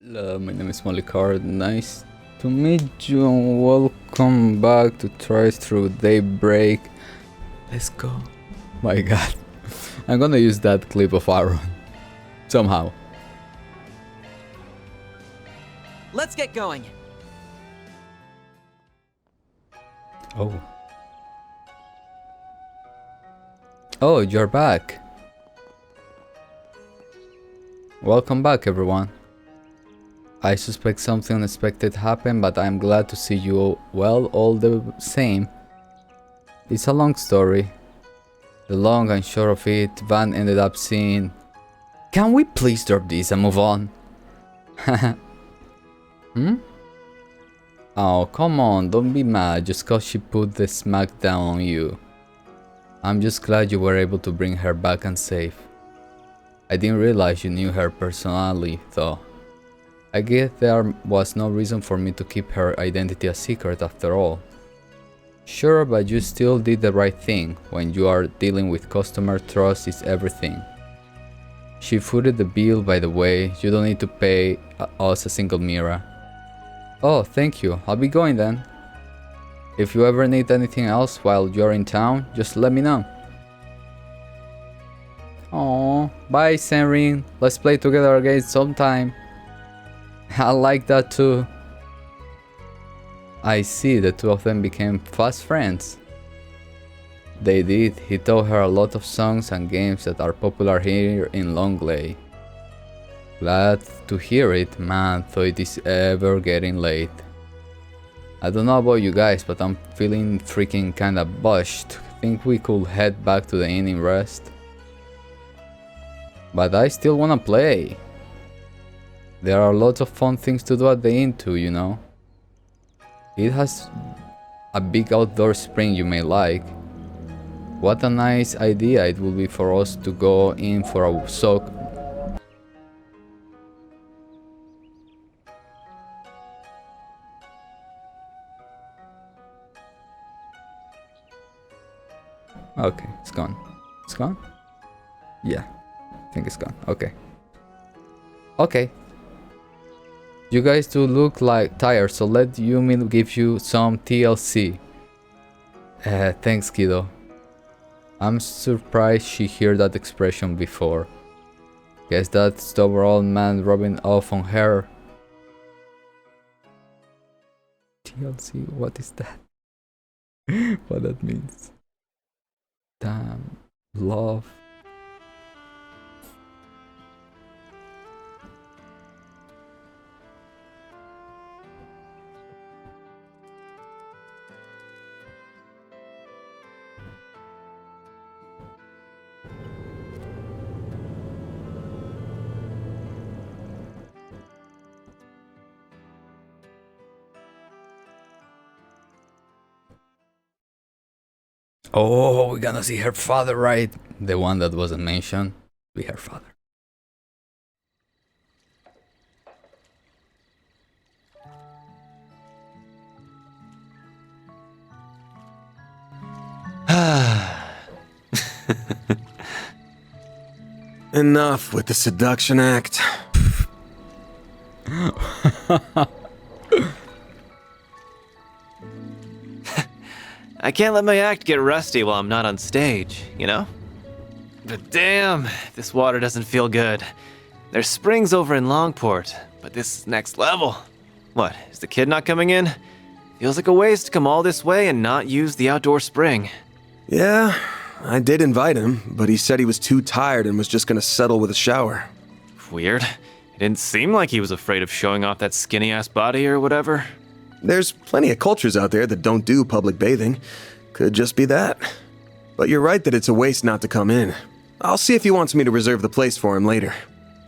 My name is Molikar. Nice to meet you and welcome back to Try Through Daybreak. Let's go. My god. I'm gonna use that clip of Aaron. Somehow. Let's get going. Oh. Oh, you're back. Welcome back, everyone. I suspect something unexpected happened, but I'm glad to see you well all the same. It's a long story. The long and short of it, Van ended up seeing... Can we please drop this and move on? Oh, come on, don't be mad just cause she put the smack down on you. I'm just glad you were able to bring her back and safe. I didn't realize you knew her personally, though. I guess there was no reason for me to keep her identity a secret after all. Sure, but you still did the right thing. When you are dealing with customer, trust is everything. She footed the bill, by the way. You don't need to pay us a single mirror. Oh, thank you. I'll be going then. If you ever need anything else while you're in town, just let me know. Aww, bye Senrin. Let's play together again sometime. I like that too. I see, the two of them became fast friends. They did. He taught her a lot of songs and games that are popular here in Longlai. Glad to hear it, man, though it is ever getting late. I don't know about you guys, but I'm feeling freaking kinda bushed. Think we could head back to the inn and rest? But I still wanna play. There are lots of fun things to do at the inn too, you know. It has a big outdoor spring you may like. What a nice idea it would be for us to go in for a soak. Okay, it's gone. It's gone? Yeah, I think it's gone. Okay. Okay. You guys do look like tired, so let Yumi give you some TLC. Thanks, kiddo. I'm surprised she heard that expression before. Guess that's the overall man rubbing off on her. TLC, what is that? What that means? Damn, love. Oh, we're gonna see her father, right? The one that wasn't mentioned. Be her father. Enough with the seduction act. I can't let my act get rusty while I'm not on stage, you know? But damn, this water doesn't feel good. There's springs over in Longport, but this is next level. What, is the kid not coming in? Feels like a waste to come all this way and not use the outdoor spring. Yeah, I did invite him, but he said he was too tired and was just gonna settle with a shower. Weird. It didn't seem like he was afraid of showing off that skinny-ass body or whatever. There's plenty of cultures out there that don't do public bathing. Could just be that. But you're right that it's a waste not to come in. I'll see if he wants me to reserve the place for him later.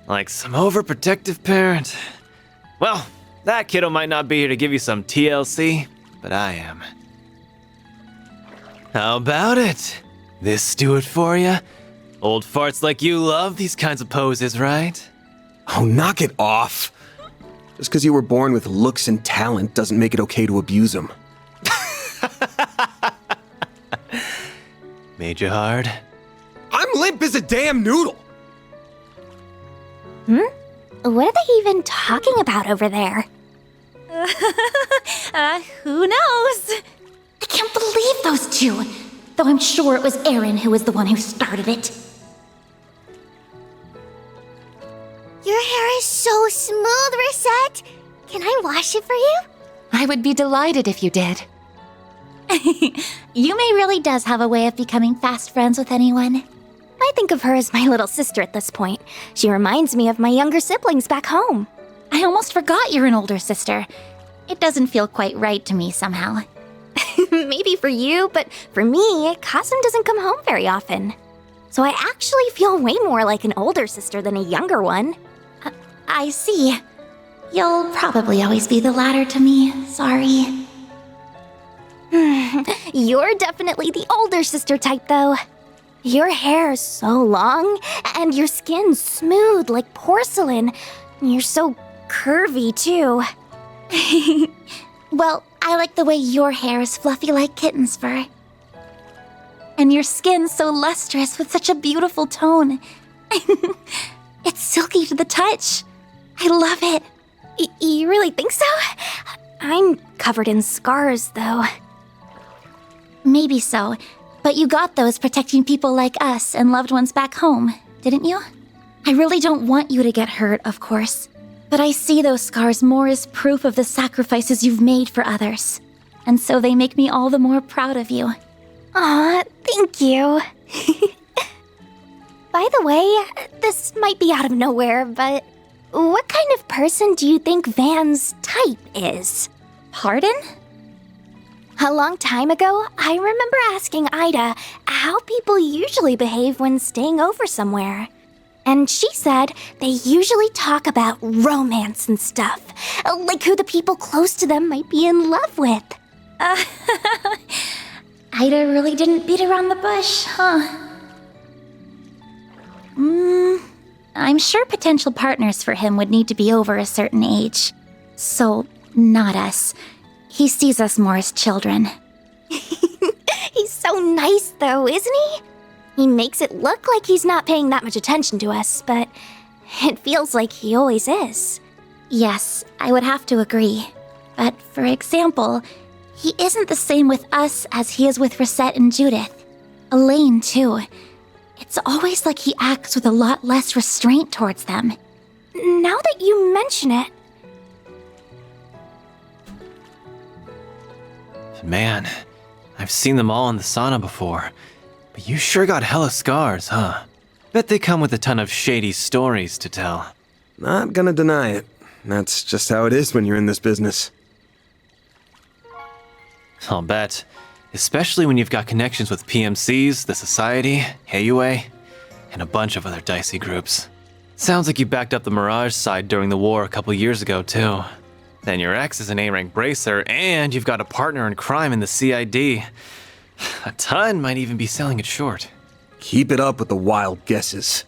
Like some overprotective parent. Well, that kiddo might not be here to give you some TLC, but I am. How about it? This do it for you? Old farts like you love these kinds of poses, right? Oh, knock it off. Just because you were born with looks and talent doesn't make it okay to abuse them. Made you hard? I'm limp as a damn noodle! What are they even talking about over there? Who knows? I can't believe those two. Though I'm sure it was Aaron who was the one who started it. Your hair is so smooth, Rosette. Can I wash it for you? I would be delighted if you did. Yume really does have a way of becoming fast friends with anyone. I think of her as my little sister at this point. She reminds me of my younger siblings back home. I almost forgot you're an older sister. It doesn't feel quite right to me somehow. Maybe for you, but for me, Kasum doesn't come home very often. So I actually feel way more like an older sister than a younger one. I see. You'll probably always be the latter to me. Sorry. You're definitely the older sister type, though. Your hair is so long, and your skin's smooth like porcelain. You're so curvy, too. Well, I like the way your hair is fluffy like kitten's fur. And your skin's so lustrous with such a beautiful tone. It's silky to the touch. I love it. You really think so? I'm covered in scars, though. Maybe so, but you got those protecting people like us and loved ones back home, didn't you? I really don't want you to get hurt, of course, but I see those scars more as proof of the sacrifices you've made for others, and so they make me all the more proud of you. Aw, thank you. By the way, this might be out of nowhere, but what kind of person do you think Van's type is? Pardon? A long time ago, I remember asking Ida how people usually behave when staying over somewhere. And she said they usually talk about romance and stuff, like who the people close to them might be in love with. Ida really didn't beat around the bush, huh? I'm sure potential partners for him would need to be over a certain age. So, not us. He sees us more as children. He's so nice, though, isn't he? He makes it look like he's not paying that much attention to us, but it feels like he always is. Yes, I would have to agree. But for example, he isn't the same with us as he is with Rosette and Judith. Elaine, too. It's always like he acts with a lot less restraint towards them. Now that you mention it... Man, I've seen them all in the sauna before. But you sure got hella scars, huh? Bet they come with a ton of shady stories to tell. Not gonna deny it. That's just how it is when you're in this business. I'll bet. Especially when you've got connections with PMCs, the Society, Heiyue, and a bunch of other dicey groups. Sounds like you backed up the Mirage side during the war a couple years ago, too. Then your ex is an A-rank bracer, and you've got a partner in crime in the CID. A ton might even be selling it short. Keep it up with the wild guesses.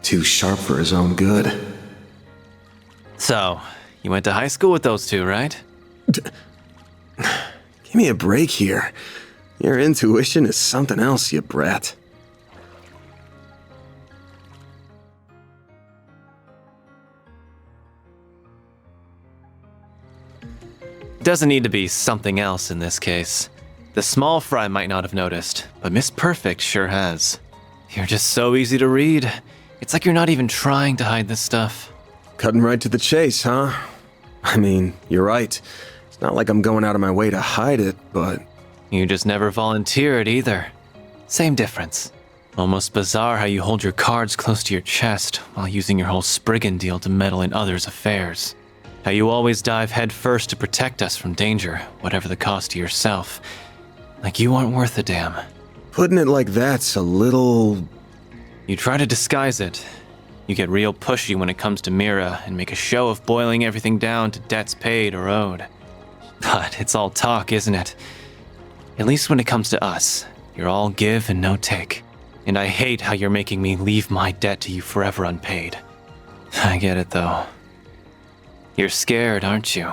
Too sharp for his own good. So, you went to high school with those two, right? Give me a break here. Your intuition is something else, you brat. Doesn't need to be something else in this case. The small fry might not have noticed, but Miss Perfect sure has. You're just so easy to read. It's like you're not even trying to hide this stuff. Cutting right to the chase, huh? I mean, you're right. It's not like I'm going out of my way to hide it, but... You just never volunteer it either. Same difference. Almost bizarre how you hold your cards close to your chest while using your whole Spriggan deal to meddle in others' affairs. How you always dive headfirst to protect us from danger, whatever the cost to yourself. Like you aren't worth a damn. Putting it like that's a little... You try to disguise it. You get real pushy when it comes to Mira and make a show of boiling everything down to debts paid or owed. But it's all talk, isn't it? At least when it comes to us, you're all give and no take. And I hate how you're making me leave my debt to you forever unpaid. I get it though. You're scared, aren't you?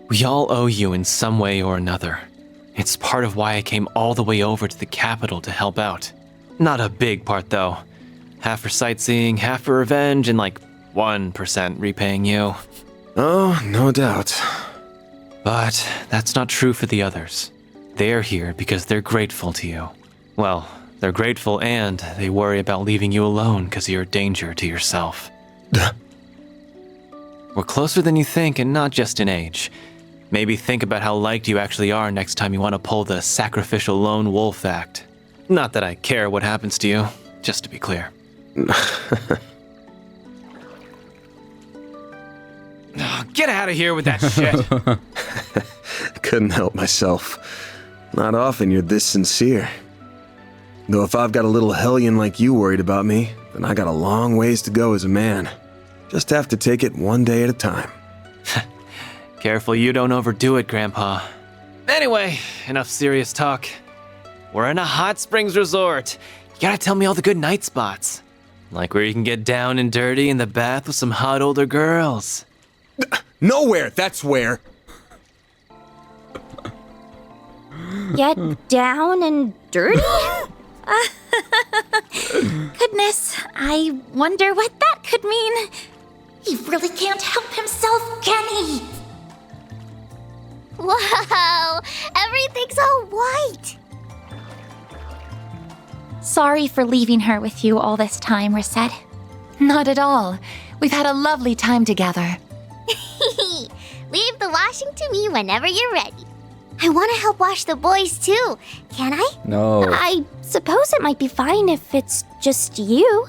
We all owe you in some way or another. It's part of why I came all the way over to the capital to help out. Not a big part, though. Half for sightseeing, half for revenge, and like 1% repaying you. Oh, no doubt. But that's not true for the others. They're here because they're grateful to you. Well, they're grateful and they worry about leaving you alone because you're a danger to yourself. We're closer than you think, and not just in age. Maybe think about how liked you actually are next time you want to pull the sacrificial lone wolf act. Not that I care what happens to you, just to be clear. Oh, get out of here with that shit! Couldn't help myself. Not often you're this sincere. Though if I've got a little hellion like you worried about me, then I got a long ways to go as a man. Just have to take it one day at a time. Careful you don't overdo it, Grandpa. Anyway, enough serious talk. We're in a hot springs resort. You gotta tell me all the good night spots. Like where you can get down and dirty in the bath with some hot older girls. Nowhere, that's where. Get down and dirty? Goodness, I wonder what that could mean. He really can't help himself, can he? Whoa, everything's all white. Sorry for leaving her with you all this time, Reset. Not at all. We've had a lovely time together. Leave the washing to me whenever you're ready. I want to help wash the boys too. Can I? No. I suppose it might be fine if it's just you.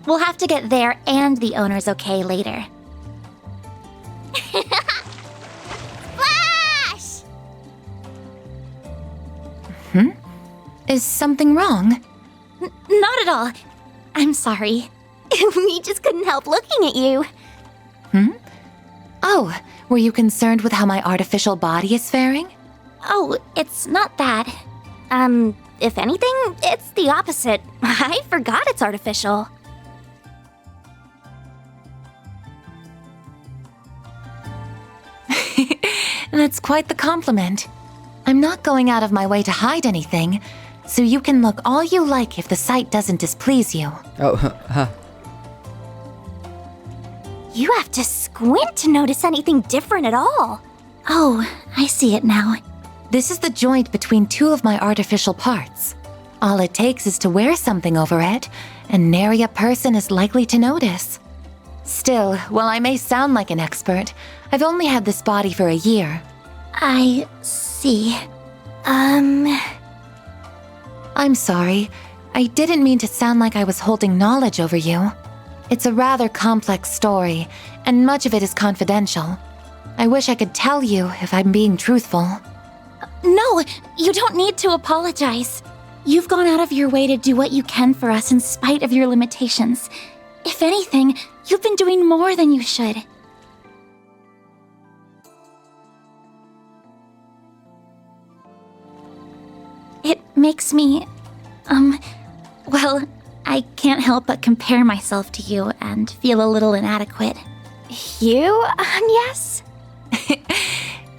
We'll have to get there and the owner's okay later. Splash! Is something wrong? Not at all. I'm sorry. We just couldn't help looking at you. Oh, were you concerned with how my artificial body is faring? Oh, it's not that. If anything, it's the opposite. I forgot it's artificial. That's quite the compliment. I'm not going out of my way to hide anything, so you can look all you like if the sight doesn't displease you. Oh, You have to squint to notice anything different at all. Oh, I see it now. This is the joint between two of my artificial parts. All it takes is to wear something over it, and nary a person is likely to notice. Still, while I may sound like an expert, I've only had this body for a year. I see. I'm sorry. I didn't mean to sound like I was holding knowledge over you. It's a rather complex story, and much of it is confidential. I wish I could tell you if I'm being truthful. No, you don't need to apologize. You've gone out of your way to do what you can for us in spite of your limitations. If anything, you've been doing more than you should. It makes me, well, I can't help but compare myself to you and feel a little inadequate. You, yes?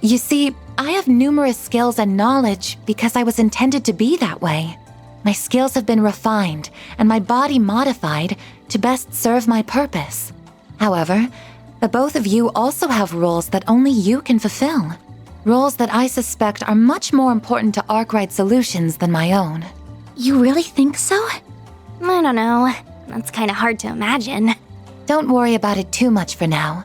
You see, I have numerous skills and knowledge because I was intended to be that way. My skills have been refined and my body modified to best serve my purpose. However, the both of you also have roles that only you can fulfill. Roles that I suspect are much more important to Arkwright Solutions than my own. You really think so? I don't know. That's kind of hard to imagine. Don't worry about it too much for now.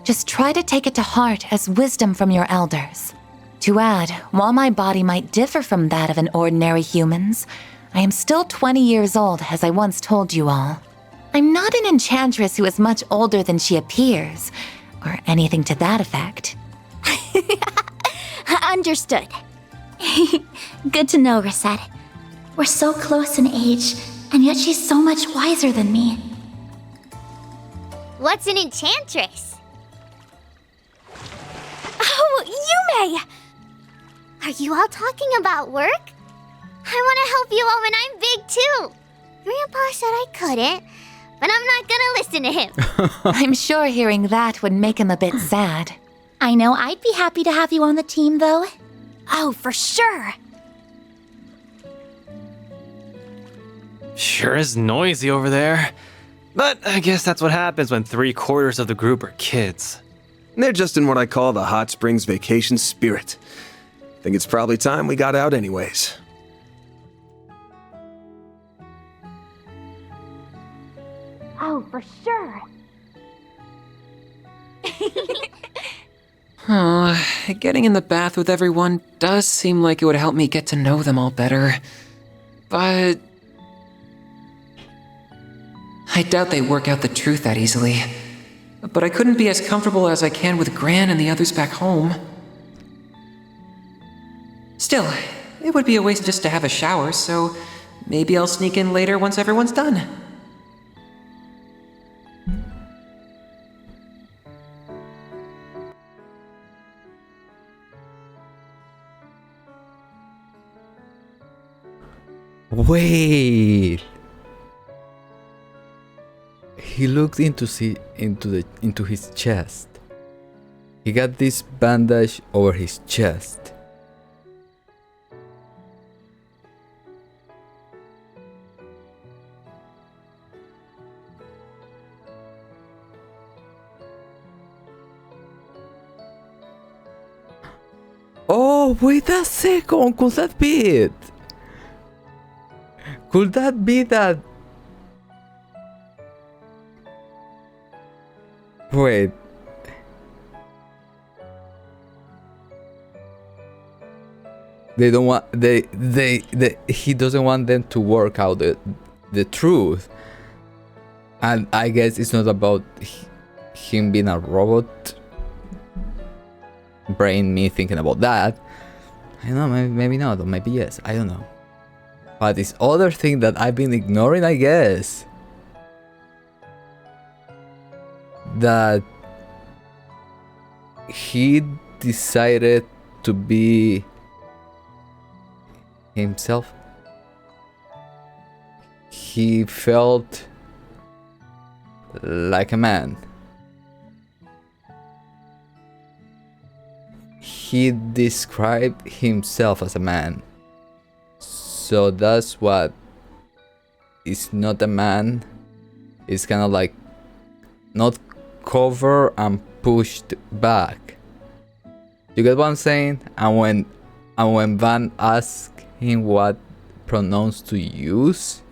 Just try to take it to heart as wisdom from your elders. To add, while my body might differ from that of an ordinary human's, I am still 20 years old, as I once told you all. I'm not an enchantress who is much older than she appears, or anything to that effect. Understood. Good to know, Reset. We're so close in age, and yet she's so much wiser than me. What's an enchantress? Oh, Yume! Are you all talking about work? I want to help you all when I'm big too. Grandpa said I couldn't, but I'm not gonna listen to him. I'm sure hearing that would make him a bit sad. I know I'd be happy to have you on the team, though. Oh, for sure. Sure is noisy over there. But I guess that's what happens when 3/4 of the group are kids. They're just in what I call the hot springs vacation spirit. Think it's probably time we got out anyways. Oh, for sure. Getting in the bath with everyone does seem like it would help me get to know them all better. But I doubt they work out the truth that easily. But I couldn't be as comfortable as I can with Gran and the others back home. Still, it would be a waste just to have a shower, so maybe I'll sneak in later once everyone's done. Wait. He looked into his chest. He got this bandage over his chest. Oh, wait a second. Could that be it? Could that be that? Wait. They don't want he doesn't want them to work out the truth. And I guess it's not about him being a robot. Brain me thinking about that. I don't know, maybe not, or maybe yes, I don't know. But this other thing that I've been ignoring, I guess, that he decided to be himself. He felt like a man. He described himself as a man. So that's what is not a man. It's kind of like not covered and pushed back. You get what I'm saying? And when Van asked him what pronouns to use,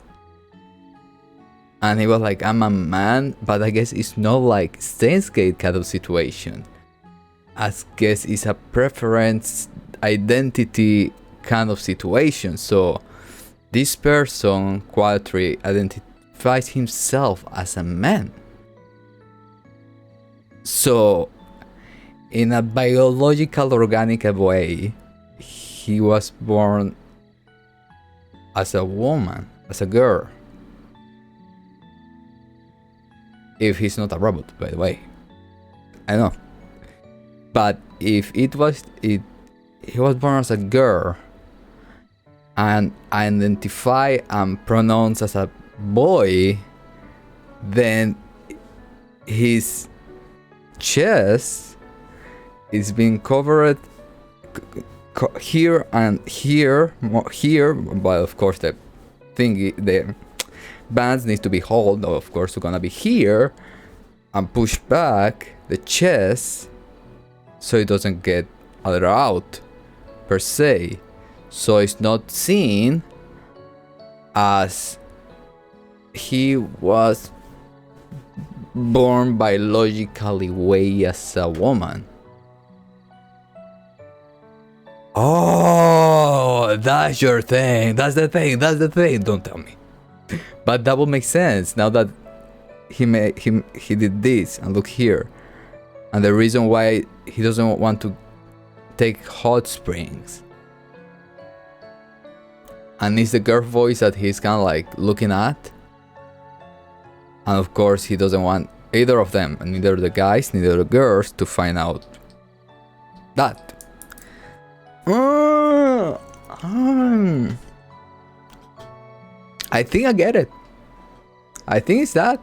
and he was like, I'm a man, but I guess it's not like Steins Gate kind of situation. I guess it's a preference identity kind of situation. So this person, Quality, identifies himself as a man. So in a biological, organic way, he was born as a woman, as a girl. If he's not a robot, by the way. I know. But if he was born as a girl and identify and pronounced as a boy, then his chest is being covered here and here, but of course the bands need to be held, of course, we're gonna be here and push back the chest so it doesn't get other out per se, so it's not seen as he was born biologically way as a woman. Oh, that's your thing. That's the thing. Don't tell me. But that would make sense now that he did this, and look here. And the reason why he doesn't want to take hot springs. And it's the girl voice that he's kind of like looking at. And of course he doesn't want either of them, and neither the guys, neither the girls, to find out that. I think I get it. I think it's that.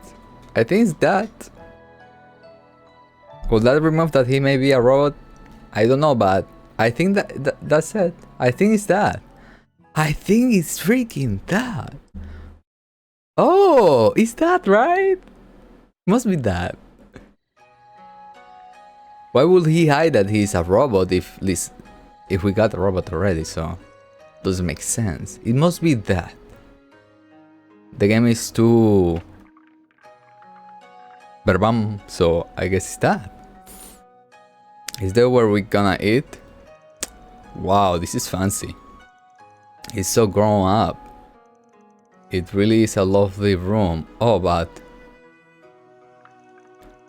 Could that remove that he may be a robot? I don't know, but I think that's it. I think it's that. I think it's freaking that. Oh, is that right? Must be that. Why would he hide that he's a robot if we got a robot already? So doesn't make sense. It must be that. The game is too verbam, so I guess it's that. Is that where we're gonna eat? Wow, this is fancy. It's so grown up. It really is a lovely room. Oh, but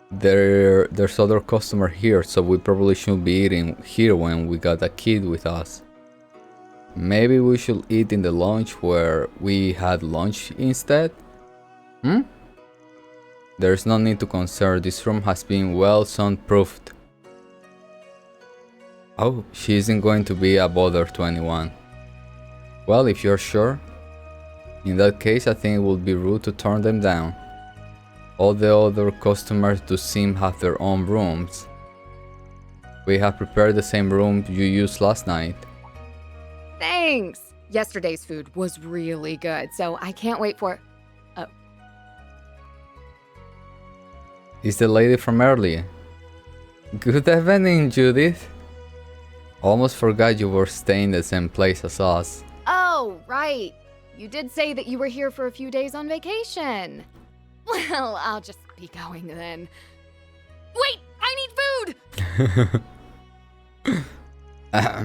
there's other customer here, so we probably shouldn't be eating here when we got a kid with us. Maybe we should eat in the lounge where we had lunch instead? There's no need to concern, this room has been well soundproofed. Oh, she isn't going to be a bother to anyone. Well, if you're sure. In that case, I think it would be rude to turn them down. All the other customers do seem to have their own rooms. We have prepared the same room you used last night. Thanks! Yesterday's food was really good, so I can't wait for... It's the lady from earlier. Good evening, Judith. Almost forgot you were staying the same place as us. Oh, right. You did say that you were here for a few days on vacation. Well, I'll just be going then. Wait, I need food!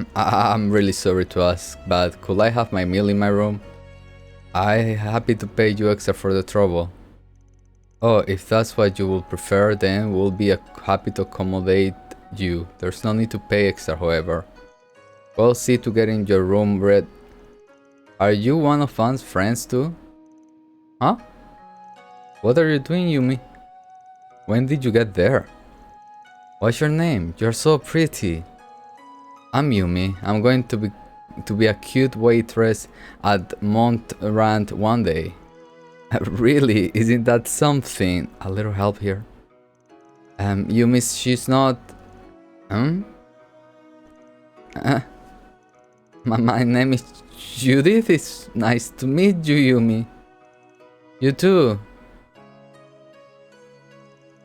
I'm really sorry to ask, but could I have my meal in my room? I'm happy to pay you extra for the trouble. Oh, if that's what you would prefer, then we'll be happy to accommodate you. There's no need to pay extra, however. Well, see to getting your room ready. Are you one of Anne's friends too? Huh? What are you doing, Yumi? When did you get there? What's your name? You're so pretty. I'm Yumi. I'm going to be a cute waitress at Montrand one day. Really? Isn't that something? A little help here. Yumi, she's not... My name is Judith. It's nice to meet you, Yumi. You too.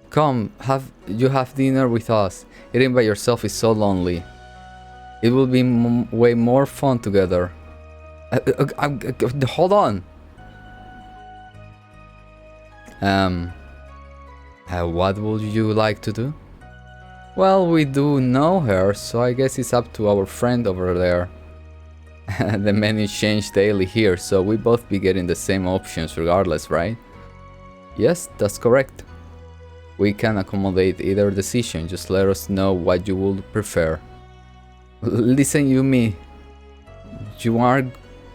Come, have dinner with us. Eating by yourself is so lonely. It will be way more fun together. Hold on. What would you like to do? Well, we do know her, so I guess it's up to our friend over there. The menu change daily here, so we both be getting the same options regardless, right? Yes, that's correct. We can accommodate either decision, just let us know what you would prefer. Listen, Yumi, you are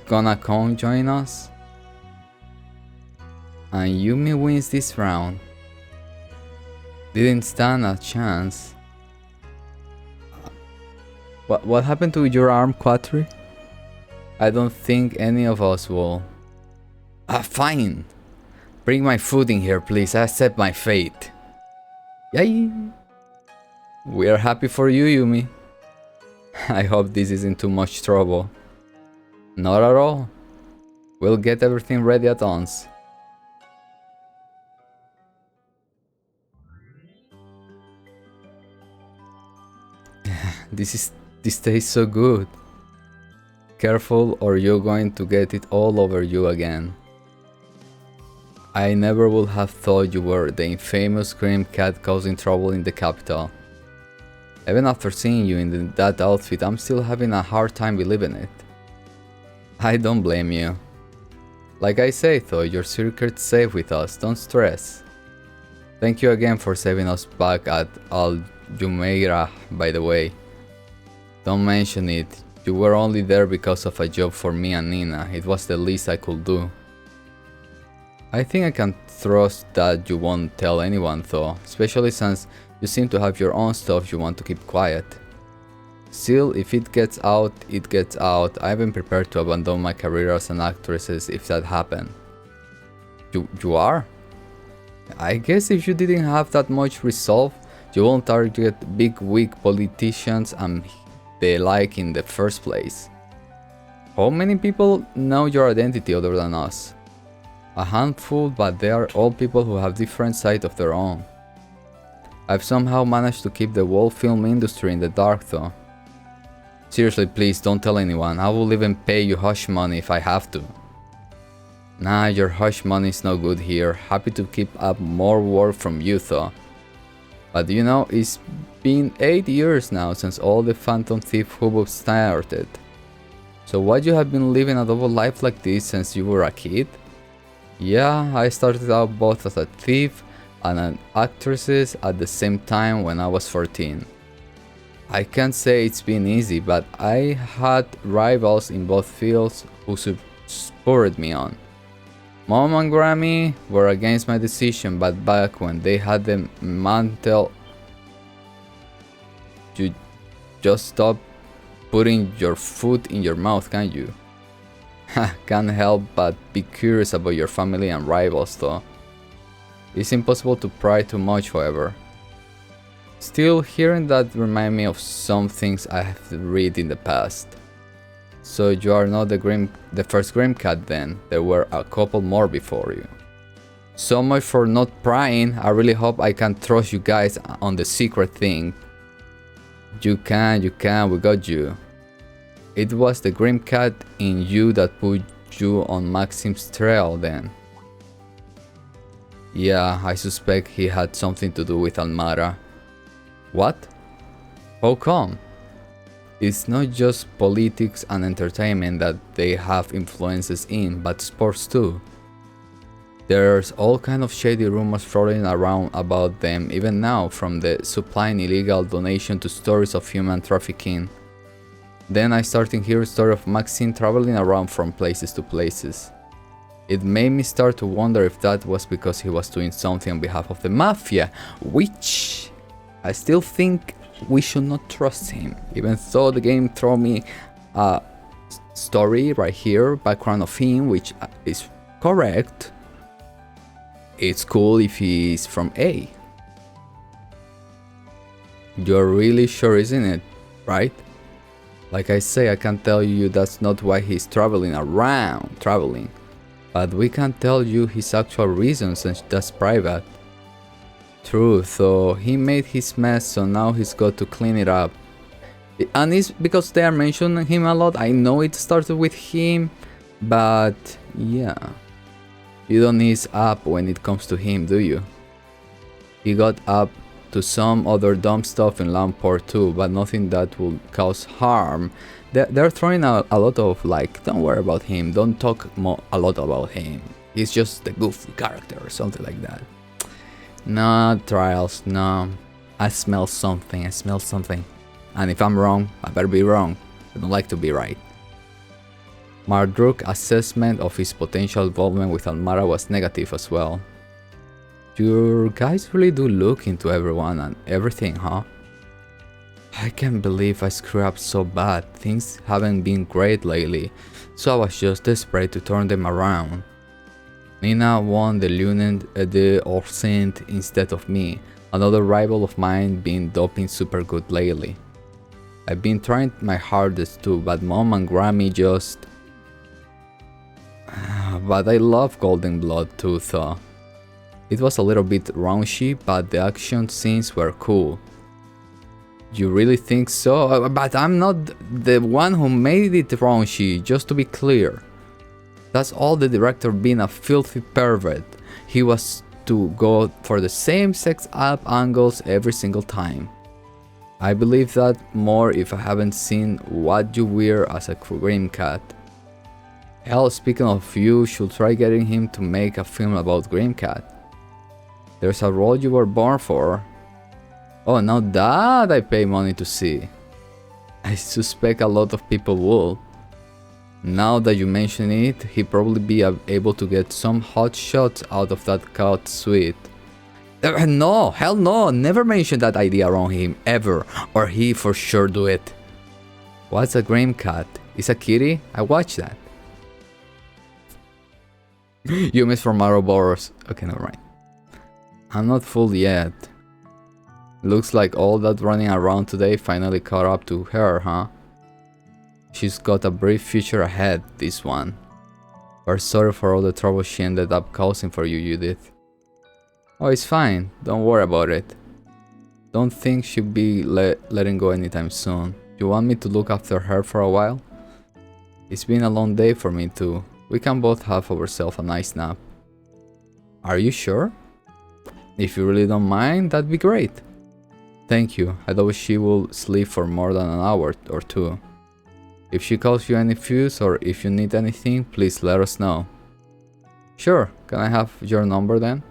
gonna come join us? And Yumi wins this round. Didn't stand a chance. What happened to your arm, Quattri? I don't think any of us will. Fine. Bring my food in here, please. I accept my fate. Yay! We are happy for you, Yumi. I hope this isn't too much trouble. Not at all. We'll get everything ready at once. This tastes so good. Careful or you're going to get it all over you again. I never would have thought you were the infamous Grim Cat causing trouble in the capital. Even after seeing you in that outfit, I'm still having a hard time believing it. I don't blame you. Like I say though, your secret's safe with us, don't stress. Thank you again for saving us back at Al Jumeirah, by the way. Don't mention it, you were only there because of a job for me and Nina, it was the least I could do. I think I can trust that you won't tell anyone though, especially since you seem to have your own stuff you want to keep quiet. Still, if it gets out, it gets out. I've been prepared to abandon my career as an actress if that happened. You are? I guess if you didn't have that much resolve, you won't target big weak politicians and they like in the first place. How many people know your identity other than us? A handful, but they are all people who have different sides of their own. I've somehow managed to keep the whole film industry in the dark though. Seriously, please don't tell anyone. I will even pay you hush money if I have to. Nah, your hush money is no good here. Happy to keep up more work from you though. But you know, it's been 8 years now since all the Phantom Thief hubbub started. So what, you have been living a double life like this since you were a kid? Yeah, I started out both as a thief and an actress at the same time when I was 14. I can't say it's been easy, but I had rivals in both fields who spurred me on. Mom and Grammy were against my decision, but back when they had the mantle, you just stop putting your foot in your mouth, can't you? Can't help but be curious about your family and rivals though. It's impossible to pry too much, however. Still, hearing that remind me of some things I have read in the past. So you are not the first Grim Cat then, there were a couple more before you. So much for not prying. I really hope I can trust you guys on the secret thing. You can, we got you. It was the Grim Cat in you that put you on Maxim's trail then. Yeah, I suspect he had something to do with Almara. What? How come? It's not just politics and entertainment that they have influences in, but sports too. There's all kind of shady rumors floating around about them even now, from the supplying illegal donation to stories of human trafficking. Then I started hearing stories of Maxine traveling around from places to places. It made me start to wonder if that was because he was doing something on behalf of the mafia, which I still think we should not trust him, even though the game threw me a story right here, background of him, which is correct. It's cool if he's from A. You're really sure, isn't it? Right? Like I say, I can tell you that's not why he's traveling. But we can't tell you his actual reasons since that's private. True, so he made his mess, so now he's got to clean it up. And it's because they are mentioning him a lot. I know it started with him, but yeah. You don't ease up when it comes to him, do you? He got up to some other dumb stuff in Lamport too, but nothing that will cause harm. They're throwing out a lot of like, don't worry about him, don't talk a lot about him. He's just a goofy character or something like that. No, Trials, no. I smell something. And if I'm wrong, I better be wrong. I don't like to be right. Mardruk's assessment of his potential involvement with Almara was negative as well. You guys really do look into everyone and everything, huh? I can't believe I screwed up so bad. Things haven't been great lately, so I was just desperate to turn them around. Nina won the Lunen de Orsint instead of me, another rival of mine been doping super good lately. I've been trying my hardest too, but Mom and Grammy just... But I love Golden Blood too though. It was a little bit raunchy, but the action scenes were cool. You really think so? But I'm not the one who made it raunchy, just to be clear. That's all the director being a filthy pervert. He was to go for the same sex up angles every single time. I believe that more if I haven't seen What You Wear as a Grim Cat. Hell, speaking of, you should try getting him to make a film about Grim Cat. There's a role you were born for. Oh, now that I pay money to see. I suspect a lot of people will. Now that you mention it, he'd probably be able to get some hot shots out of that cat suite. No, hell no, never mention that idea around him, ever, or he for sure do it. What's a Grim Cat? Is a kitty? I watched that. You miss from Ouroboros. Okay, never mind. I'm not full yet. Looks like all that running around today finally caught up to her, huh? She's got a brief future ahead, this one. We're sorry for all the trouble she ended up causing for you, Judith. Oh, it's fine. Don't worry about it. Don't think she'll be letting go anytime soon. You want me to look after her for a while? It's been a long day for me too. We can both have ourselves a nice nap. Are you sure? If you really don't mind, that'd be great. Thank you. I thought she will sleep for more than an hour or two. If she calls you any fuse or if you need anything, please let us know. Sure. Can I have your number then?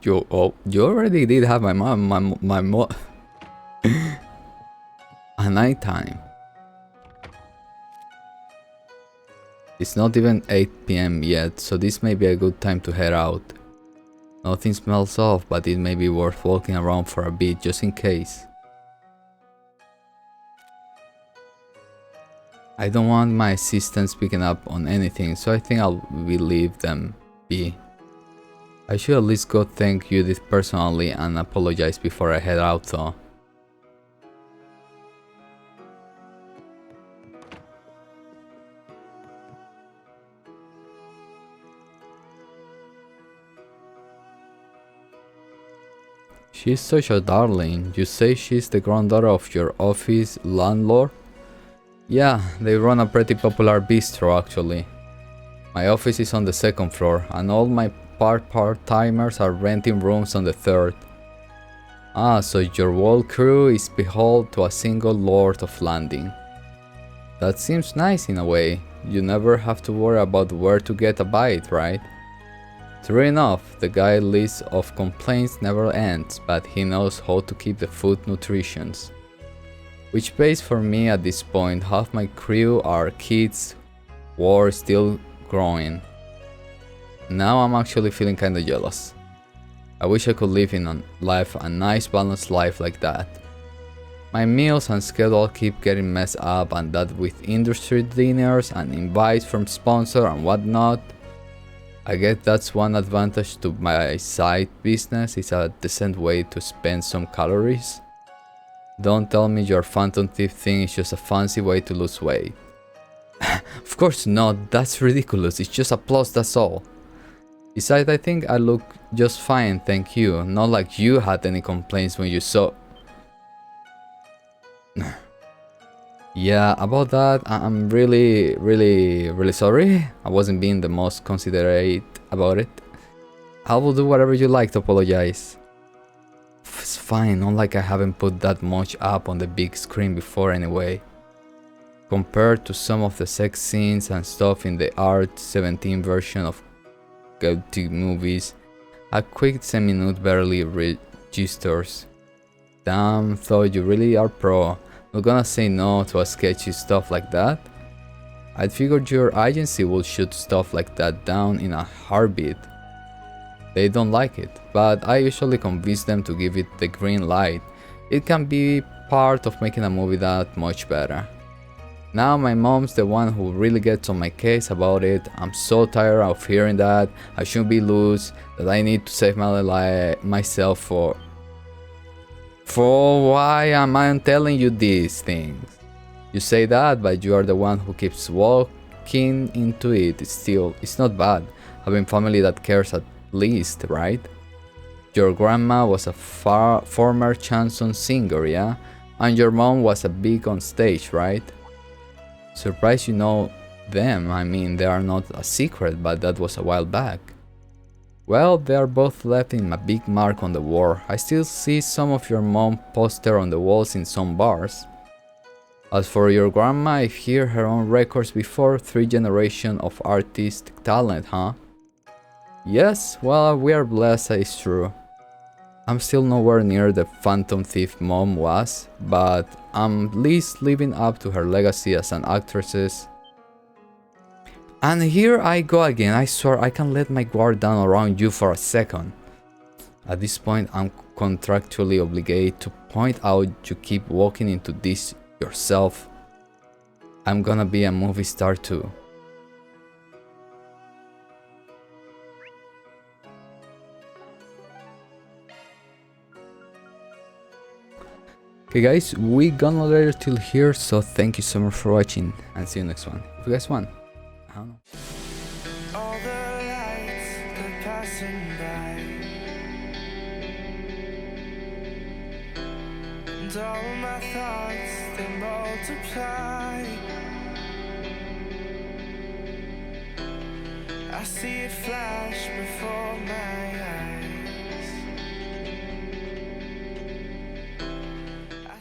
You already did have my mom, a nighttime. It's not even 8 PM yet, so this may be a good time to head out. Nothing smells off, but it may be worth walking around for a bit just in case. I don't want my assistants picking up on anything, so I think I'll leave them be. I should at least go thank Judith personally and apologize before I head out though. She's such a darling. You say she's the granddaughter of your office landlord? Yeah, they run a pretty popular bistro actually. My office is on the 2nd floor and all my part-timers are renting rooms on the 3rd. Ah, so your whole crew is beholden to a single Lord of Landing. That seems nice in a way. You never have to worry about where to get a bite, right? True enough, the guy's list of complaints never ends, but he knows how to keep the food nutritious. Which pays for me at this point. Half my crew are kids, war still growing. Now I'm actually feeling kinda jealous. I wish I could live in a nice balanced life like that. My meals and schedule keep getting messed up, and that with industry dinners and invites from sponsors and whatnot. I guess that's one advantage to my side business, is a decent way to spend some calories. Don't tell me your phantom thief thing is just a fancy way to lose weight. Of course not, that's ridiculous, it's just a plus, that's all. Besides, I think I look just fine, thank you. Not like you had any complaints when you saw... Yeah, about that, I'm really sorry. I wasn't being the most considerate about it. I will do whatever you like to apologize. It's fine, not like I haven't put that much up on the big screen before anyway. Compared to some of the sex scenes and stuff in the R17 version of guilty movies, a quick 10 minute barely registers. Damn, thought you really are pro. Not gonna say no to a sketchy stuff like that. I'd figured your agency would shoot stuff like that down in a heartbeat. They don't like it, but I usually convince them to give it the green light. It can be part of making a movie that much better. Now my mom's the one who really gets on my case about it. I'm so tired of hearing that I shouldn't be loose, that I need to save myself for why am I telling you these things? You say that, but you are the one who keeps walking into it. It's not bad. Having family that cares at least, right? Your grandma was a former chanson singer, yeah? And your mom was a big on stage, right? Surprised you know them. I mean, they are not a secret, but that was a while back. Well, they are both left in a big mark on the wall. I still see some of your mom poster on the walls in some bars. As for your grandma, I hear her own records before 3 generations of artistic talent, huh? Yes, well, we are blessed, it's true. I'm still nowhere near the phantom thief mom was, but I'm at least living up to her legacy as an actress. And here I go again. I swear I can't let my guard down around you for a second. At this point, I'm contractually obligated to point out you keep walking into this yourself. I'm gonna be a movie star too. Okay guys, we gonna let it till here, so thank you so much for watching and see you next one. If you guys want, I don't know. All the lights, they're passing by, and all my thoughts, they multiply. I see it flash before my eyes.